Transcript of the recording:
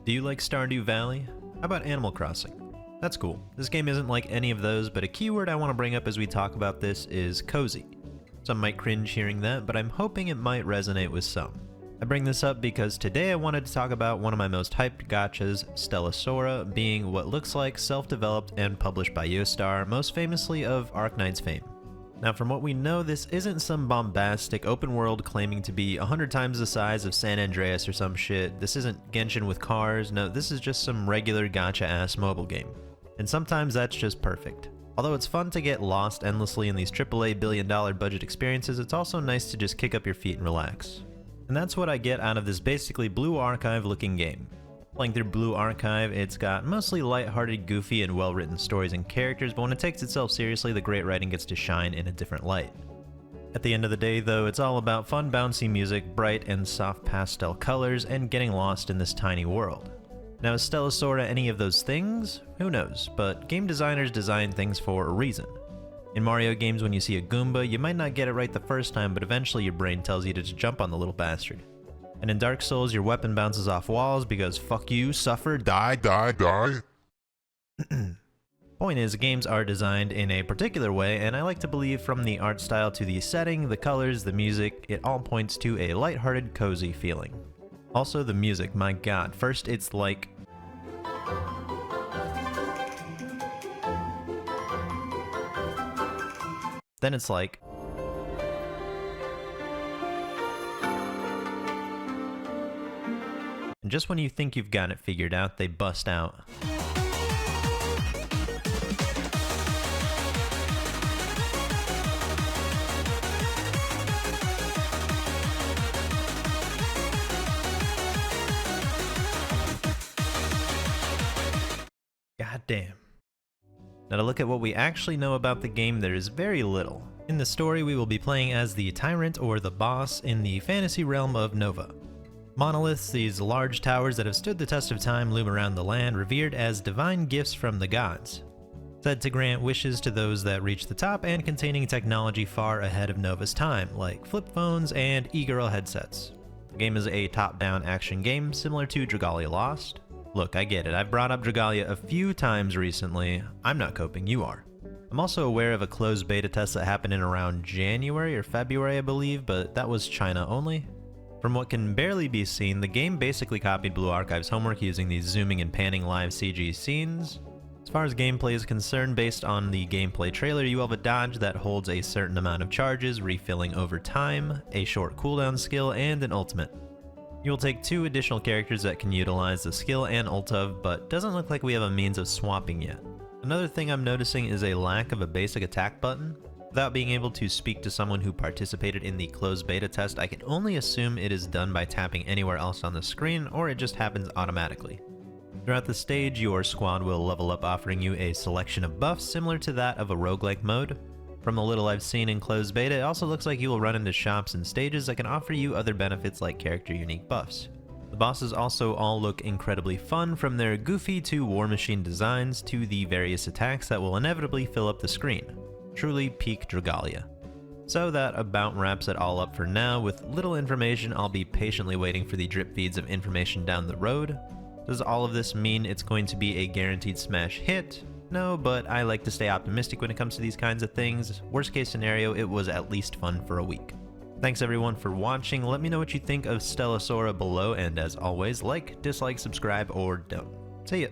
Do you like Stardew Valley? How about Animal Crossing? That's cool. This game isn't like any of those, but a keyword I want to bring up as we talk about this is cozy. Some might cringe hearing that, but I'm hoping it might resonate with some. I bring this up because today I wanted to talk about one of my most hyped gachas, Stella Sora, being what looks like self-developed and published by Yostar, most famously of Arknight's fame. Now from what we know, this isn't some bombastic open world claiming to be 100 times the size of San Andreas or some shit. This isn't Genshin with cars, no, this is just some regular gacha-ass mobile game. And sometimes that's just perfect. Although it's fun to get lost endlessly in these AAA billion-dollar budget experiences, it's also nice to just kick up your feet and relax. And that's what I get out of this basically Blue Archive looking game. Playing through Blue Archive, it's got mostly light-hearted, goofy, and well-written stories and characters, but when it takes itself seriously, the great writing gets to shine in a different light. At the end of the day, though, it's all about fun, bouncy music, bright and soft pastel colors, and getting lost in this tiny world. Now, is Stella Sora any of those things? Who knows, but game designers design things for a reason. In Mario games, when you see a Goomba, you might not get it right the first time, but eventually your brain tells you to just jump on the little bastard. And in Dark Souls, your weapon bounces off walls because fuck you, suffer, die, die, die. Point is, games are designed in a particular way, and I like to believe from the art style to the setting, the colors, the music, it all points to a lighthearted, cozy feeling. Also, the music, my god. First, it's like... Then it's like... And just when you think you've got it figured out, they bust out. God damn. Now to look at what we actually know about the game, there is very little. In the story, we will be playing as the Tyrant or the Boss in the fantasy realm of Nova. Monoliths, these large towers that have stood the test of time, loom around the land, revered as divine gifts from the gods. Said to grant wishes to those that reach the top and containing technology far ahead of Nova's time, like flip phones and e-girl headsets. The game is a top-down action game similar to Dragalia Lost. Look, I get it, I've brought up Dragalia a few times recently. I'm not coping, you are. I'm also aware of a closed beta test that happened in around January or February, I believe, but that was China only. From what can barely be seen, the game basically copied Blue Archive's homework using these zooming and panning live CG scenes. As far as gameplay is concerned, based on the gameplay trailer, you have a dodge that holds a certain amount of charges, refilling over time, a short cooldown skill, and an ultimate. You will take 2 additional characters that can utilize the skill and ult of, but doesn't look like we have a means of swapping yet. Another thing I'm noticing is a lack of a basic attack button. Without being able to speak to someone who participated in the closed beta test, I can only assume it is done by tapping anywhere else on the screen, or it just happens automatically. Throughout the stage, your squad will level up, offering you a selection of buffs similar to that of a roguelike mode. From the little I've seen in closed beta, it also looks like you will run into shops and stages that can offer you other benefits like character unique buffs. The bosses also all look incredibly fun, from their goofy to war machine designs to the various attacks that will inevitably fill up the screen. Truly peak Dragalia. So that about wraps it all up for now. With little information, I'll be patiently waiting for the drip feeds of information down the road. Does all of this mean it's going to be a guaranteed smash hit? No, but I like to stay optimistic when it comes to these kinds of things. Worst case scenario, it was at least fun for a week. Thanks everyone for watching. Let me know what you think of Stella Sora below, and as always, like, dislike, subscribe, or don't. See ya!